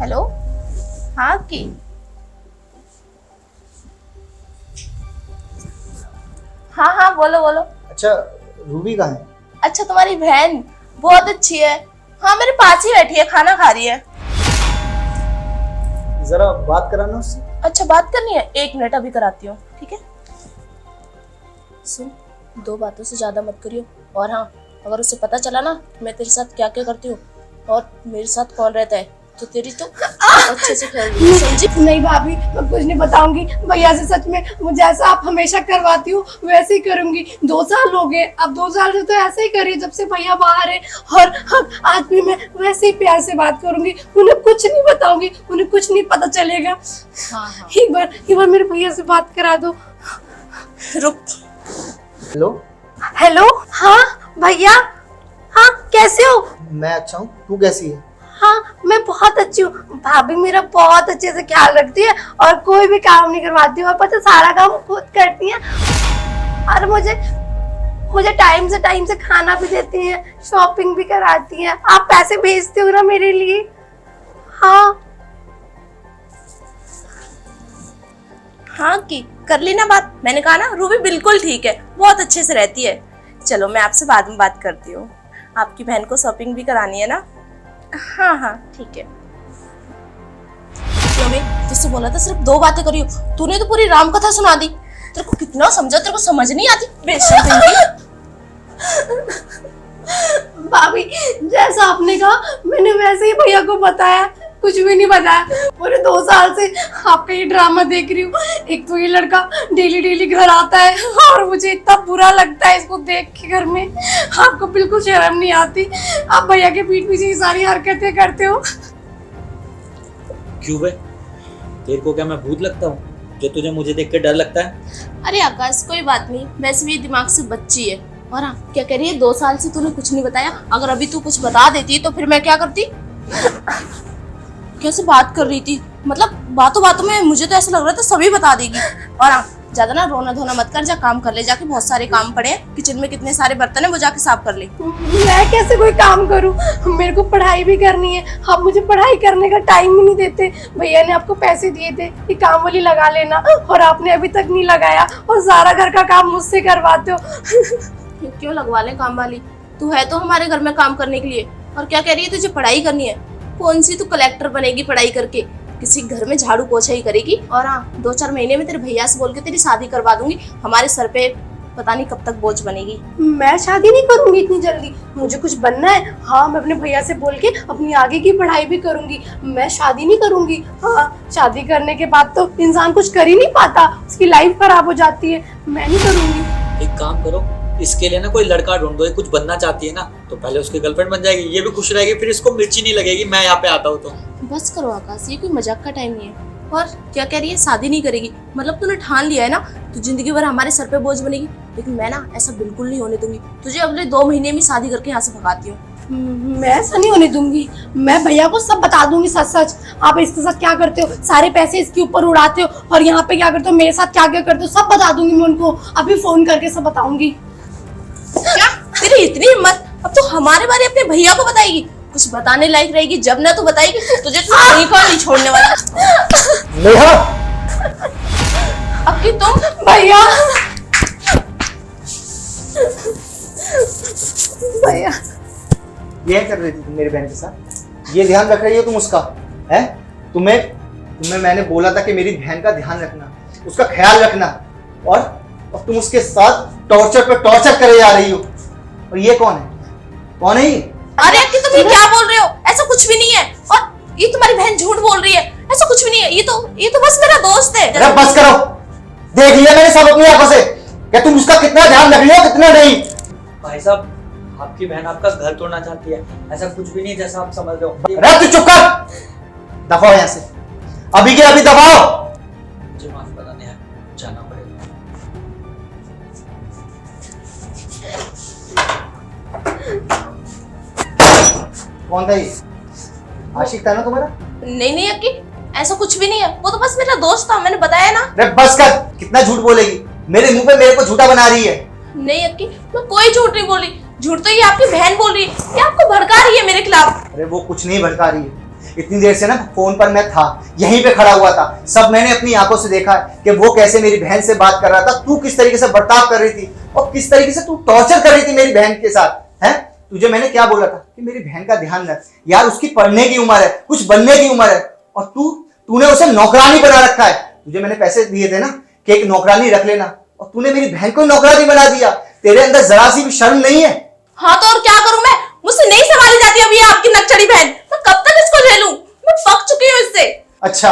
Hello. हाँ की हाँ हाँ बोलो बोलो। अच्छा, रूबी कहाँ है? अच्छा तुम्हारी बहन बहुत अच्छी है। हाँ मेरे पास ही बैठी है, खाना खा रही है। जरा बात कराना उससे। अच्छा बात करनी है, 1 मिनट अभी कराती हूँ, ठीक है। सुन, 2 बातों से ज्यादा मत करियो। और हाँ, अगर उसे पता चला ना मैं तेरे साथ क्या क्या करती हूँ और मेरे साथ कौन रहता है तो तेरी तो अच्छे से खेल रही है, समझी? नहीं भाभी, मैं कुछ नहीं बताऊंगी भैया से। सच में मुझे ऐसा आप हमेशा करवाती हो वैसे ही करूंगी। 2 साल हो गए, अब 2 साल से तो ऐसे ही करी जब से भैया बाहर है। और आज भी मैं वैसे ही प्यार से बात करूंगी, उन्हें कुछ नहीं बताऊंगी, उन्हें कुछ नहीं पता चलेगा। हाँ। एक बार मेरे भैया से बात करा दो। रुक। हेलो। हेलो। हाँ भैया। हाँ कैसे हो? मैं अच्छा हूँ, तू कैसी है? हाँ मैं बहुत अच्छी हूँ। भाभी मेरा बहुत अच्छे से ख्याल रखती है और कोई भी काम नहीं करवाती है, और पता सारा काम खुद करती है। और मुझे टाइम से खाना भी देती है, शॉपिंग भी कराती है। आप पैसे भेजते हो ना मेरे लिए? हाँ। हाँ की कर ली ना बात। मैंने कहा ना रूबी बिल्कुल ठीक है, बहुत अच्छे से रहती है। चलो मैं आपसे बाद में बात करती हूँ। आपकी बहन को शॉपिंग भी करानी है ना? हाँ हाँ ठीक है। क्यों बे, तुझसे बोला था सिर्फ 2 बातें करियो, तूने तो पूरी राम कथा सुना दी। तेरे को कितना समझा, तेरे को समझ नहीं आती बेशर्म की। भाभी जैसा आपने कहा मैंने वैसे ही भैया को बताया, कुछ भी नहीं बताया। पूरे 2 साल से आपका ये ड्रामा देख रही हूँ। एक तो ये लड़का डेली घर आता है और मुझे इतना बुरा लगता है इसको देख के घर में। आपको बिल्कुल शर्म नहीं आती, आप भैया के पीठ पीछे ये सारी हरकतें करते हो। क्यों बे? तेरे को क्या मैं भूत लगता हूँ जो तुझे मुझे देख के डर लगता है? अरे आकाश कोई बात नहीं, वैसे भी दिमाग से बच्ची है। और हाँ क्या कह रही है, 2 साल से तूने कुछ नहीं बताया। अगर अभी तू कुछ बता देती तो फिर मैं क्या करती? कैसे बात कर रही थी, मतलब बातों बातों में मुझे तो ऐसा लग रहा था सभी बता देगी। और हाँ ज्यादा ना रोना धोना मत कर, जा काम कर ले जाके, बहुत सारे काम पड़े हैं किचन में, कितने सारे बर्तन है वो जाके साफ कर ले। मैं कैसे कोई काम करूं? मेरे को पढ़ाई भी करनी है, आप मुझे पढ़ाई करने का टाइम ही नहीं देते। भैया ने आपको पैसे दिए थे कि काम वाली लगा लेना, और आपने अभी तक नहीं लगाया और सारा घर का काम मुझसे करवाते हो। क्यों लगवा ले काम वाली, तू है तो हमारे घर में काम करने के लिए। और क्या कह रही है, तुझे पढ़ाई करनी है? कौन सी तू कलेक्टर बनेगी पढ़ाई करके? किसी घर में झाड़ू पोछा ही करेगी। और हाँ 2-4 महीने में तेरे भैया से बोल के तेरी शादी करवा दूंगी। हमारे सर पे पता नहीं कब तक बोझ बनेगी। मैं शादी नहीं करूंगी इतनी जल्दी, मुझे कुछ बनना है। हाँ मैं अपने भैया से बोल के अपनी आगे की पढ़ाई भी करूंगी, मैं शादी नहीं करूंगी। हाँ शादी करने के बाद तो इंसान कुछ कर ही नहीं पाता, उसकी लाइफ खराब हो जाती है। मैं नहीं करूंगी। एक काम करो, इसके लिए ना कोई लड़का ढूंढ दो। ये कुछ बनना चाहती है ना तो पहले उसकी गर्लफ्रेंड बन जाएगी, ये भी खुश रहेगी, फिर इसको मिर्ची नहीं लगेगी मैं यहाँ पे आता हूँ तो। बस करो आकाश, ये कोई मजाक का टाइम नहीं है। और क्या कह रही है, शादी नहीं करेगी? मतलब तूने ठान लिया है ना तो जिंदगी भर हमारे सर पे बोझ बनेगी। लेकिन मैं ना ऐसा बिल्कुल नहीं होने दूंगी, तुझे अगले 2 महीने में शादी करके यहाँ से भगाती हूँ। मैं ऐसा नहीं होने दूंगी, मैं भैया को सब बता दूंगी सच सच। आप इसके साथ क्या करते हो, सारे पैसे इसके ऊपर उड़ाते हो, और यहाँ पे क्या करते हो, मेरे साथ क्या क्या करते हो, सब बता दूंगी मैं उनको। अभी फोन करके सब बताऊंगी। क्या तेरी इतनी हिम्मत, अब तो हमारे बारे अपने भैया को बताएगी? कुछ बताने लायक रहेगी जब ना तू बताएगी, तुझे तो कहीं पर नहीं छोड़ने वाली। नेहा। अब की तुम भैया भैया ये कर रही थी तुम मेरी बहन के साथ? ये ध्यान रख रही हो तुम उसका? है तुम्हें मैंने बोला था कि मेरी बहन का ध्यान रखना, उसका ख्याल रखना, और तुम उसके साथ टॉर्चर पे टॉर्चर करे जा रही हो। और ये कौन है ये? अरे कि तुम ये क्या बोल रहे हो? ऐसा कुछ भी नहीं है। और ये तुम्हारी बहन झूठ बोल रही है, ऐसा कुछ भी नहीं है। ये तो बस मेरा दोस्त है। अरे बस करो, देख लिया मैंने सब अपनी आंखों से कि तुम उसका कितना ध्यान रख रही हो कितना नहीं। भाई साहब, आपकी बहन आपका घर तोड़ना चाहती है, ऐसा कुछ भी नहीं जैसा आप समझ रहे हो। अरे तू चुप कर, दफाओ यहाँ से, अभी के अभी दबाओ। मुझे माफ करा नेहा, जाना पड़ेगा। कौन था ये? आशिक था ना तुम्हारा? नहीं अक्की, ऐसा कुछ भी नहीं है। वो तो बस मेरा दोस्त था, मैंने बताया ना। अरे बस कर, कितना झूठ बोलेगी? मेरे मुंह पे मेरे को झूठा बना रही है। नहीं अक्की, मैं कोई झूठ नहीं बोली। झूठ तो ये आपकी बहन बोल रही है, ये आपको भड़का रही है मेरे खिलाफ। अरे वो कुछ नहीं भड़का रही है, इतनी देर से ना फोन पर मैं था, यहीं पे खड़ा हुआ था, सब मैंने अपनी आंखों से देखा है कि वो कैसे मेरी बहन से बात कर रहा था, तू किस तरीके से बर्ताव कर रही थी और किस तरीके से तू टॉर्चर कर रही थी मेरी बहन के साथ। है तुझे मैंने क्या बोला था कि मेरी बहन का ध्यान रख यार, उसकी पढ़ने की उम्र है, कुछ बनने की उम्र है, और तूने उसे नौकरानी बना रखा है। तुझे मैंने पैसे दिए थे ना कि एक नौकरानी रख लेना, और तूने मेरी बहन को नौकरानी बना दिया। तेरे अंदर जरा सी भी शर्म नहीं है? हाँ तो और क्या करूं मैं, मुझसे नहीं संभाली जाती अभी आपकी नकचड़ी बहन, मैं कब तक इसको झेलूं, मैं पक चुकी हूँ इससे। अच्छा,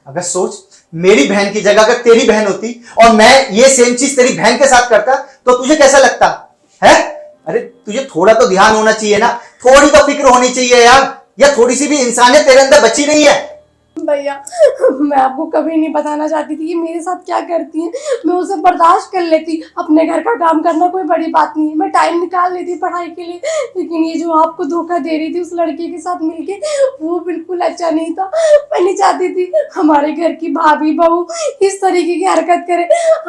अगर सोच मेरी बहन की जगह अगर तेरी बहन होती और मैं ये सेम चीज तेरी बहन के साथ करता तो तुझे कैसा लगता है? अरे तुझे थोड़ा तो ध्यान होना चाहिए ना, थोड़ी तो फिक्र होनी चाहिए यार, या थोड़ी सी भी इंसानियत तेरे अंदर बची नहीं है? भैया मैं आपको कभी नहीं बताना चाहती थी कि मेरे साथ क्या करती हैं। मैं उसे बर्दाश्त कर लेती, अपने घर का काम करना कोई बड़ी बात नहीं है, मैं टाइम निकाल लेती पढ़ाई के लिए, लेकिन ये जो आपको धोखा दे रही थी उस लड़के के साथ मिलके, वो बिल्कुल अच्छा नहीं था। मैं नहीं चाहती थी हमारे घर की भाभी बहू इस तरीके की हरकत करे।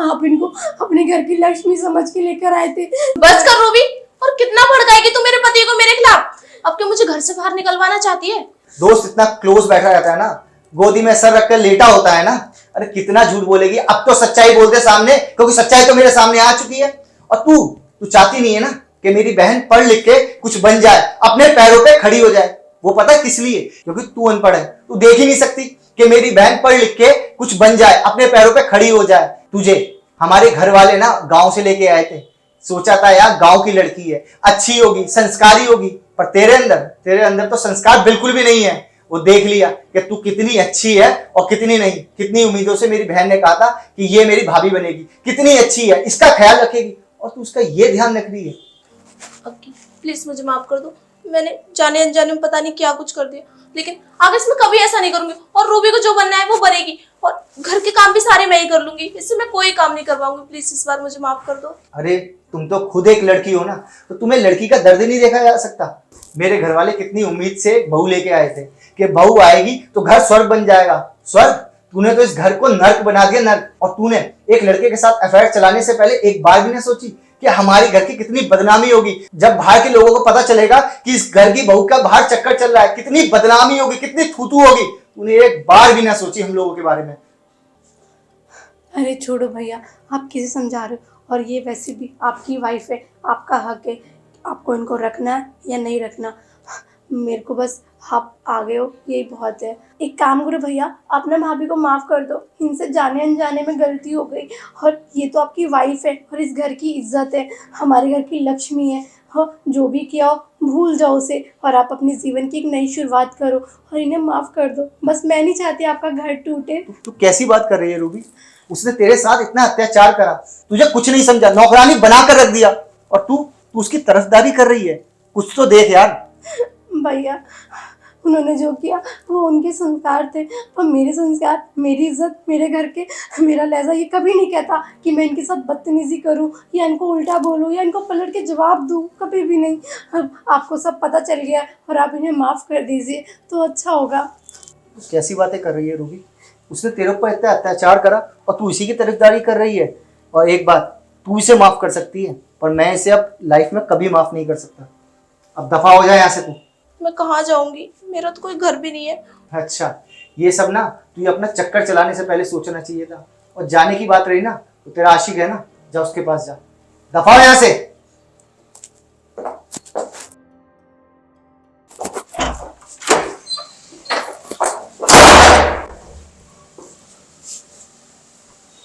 आप इनको अपने घर की लक्ष्मी समझ के लेकर आए थे। बस कर रूबी, और कितना भड़काएगी तू मेरे पति को मेरे खिलाफ? अब क्या मुझे घर से बाहर निकलवाना चाहती है? दोस्त इतना क्लोज बैठा रहता है ना, गोदी में सर रखकर लेटा होता है ना, अरे कितना झूठ बोलेगी। अब तो सच्चाई बोल दे सामने, क्योंकि सच्चाई तो मेरे सामने आ चुकी है। और तू चाहती नहीं है ना कि मेरी बहन पढ़ लिख के कुछ बन जाए, अपने पैरों पे खड़ी हो जाए। वो पता है किस लिए? क्योंकि तू अनपढ़ है, तू देख ही नहीं सकती कि मेरी बहन पढ़ लिख के कुछ बन जाए, अपने पैरों पे खड़ी हो जाए। तुझे हमारे घर वाले ना गांव से लेके आए थे, सोचा था यार गांव की लड़की है, अच्छी होगी, संस्कारी होगी, पर तेरे अंदर तो संस्कार बिल्कुल भी नहीं है। वो देख लिया कि तू कितनी अच्छी है और कितनी नहीं। कितनी उम्मीदों से मेरी बहन ने कहा था कि ये मेरी भाभी बनेगी, कितनी अच्छी है, इसका ख्याल रखेगी, और तू उसका ये ध्यान रख रही है। अक्की प्लीज मुझे माफ कर दो, मैंने जाने अनजाने में पता नहीं क्या कुछ कर दिया, लेकिन आगे से मैं कभी ऐसा नहीं करूंगी। और रूबी को जो बनना है वो बनेगी, और घर के काम भी सारे मैं ही कर लूंगी, इससे मैं कोई काम नहीं करवाऊंगी। प्लीज इस बार मुझे माफ कर दो। अरे तुम तो खुद एक लड़की हो ना, तो तुम्हें लड़की का दर्द नहीं देखा जा सकता? मेरे घर वाले कितनी उम्मीद से बहू लेके आए थे कि बहू आएगी तो घर स्वर्ग बन जाएगा। स्वर्ग? तूने तो इस घर को नर्क बना दिया, नर्क। और तूने एक लड़के के साथ अफेयर चलाने से पहले एक बार भी नहीं सोची कि हमारी घर की कितनी बदनामी होगी जब बाहर के लोगों को पता चलेगा कि इस घर की बहू का बाहर चक्कर चल रहा है, कितनी बदनामी होगी, कितनी थूथू होगी। तूने एक बार भी ना सोची हम लोगों के बारे में। अरे छोड़ो भैया, आप किसे समझा रहे हो? और ये वैसे भी आपकी वाइफ है, आपका हक है, आपको इनको रखना है या नहीं रखना। मेरे को बस आप आ गए हो यही बहुत है। एक काम करो भैया, अपने भाभी को माफ़ कर दो, इनसे जाने अनजाने में गलती हो गई, और ये तो आपकी वाइफ है और इस घर की इज्जत है, हमारे घर की लक्ष्मी है। हाँ, जो भी किया हो भूल जाओ उसे, और आप अपने जीवन की एक नई शुरुआत करो, और इन्हें माफ़ कर दो। बस मैं नहीं चाहती आपका घर टूटे। तू कैसी बात कर रही है रूबी? उसने तेरे साथ इतना अत्याचार करा, तुझे कुछ नहीं समझा, नौकरानी बनाकर रख दिया, और तू उसकी तरफदारी कर रही है। कुछ तो देख यार। भैया उन्होंने जो किया वो उनके संस्कार थे, और मेरे संस्कार, मेरी इज्जत, मेरे घर के, मेरा लहजा ये कभी नहीं कहता कि मैं इनके साथ बदतमीजी करूं या इनको उल्टा बोलूं या इनको पलट के जवाब दूं, कभी भी नहीं। अब आपको सब पता चल गया और आप इन्हें माफ़ कर दीजिए तो अच्छा होगा। तू कैसी बातें कर रही है रूबी? उसने तेरे ऊपर इतना अत्याचार करा और तू इसी की तरफदारी कर रही है। और एक बात, तू इसे माफ कर सकती है, पर मैं इसे अब लाइफ में कभी माफ नहीं कर सकता। अब दफा हो जाए यहाँ से तू। मैं कहाँ जाऊंगी, मेरा तो कोई घर भी नहीं है। अच्छा, ये सब ना तू अपना चक्कर चलाने से पहले सोचना चाहिए था। और जाने की बात रही ना, तो तेरा आशिक है ना, जा उसके पास जा। दफा हो यहाँ से।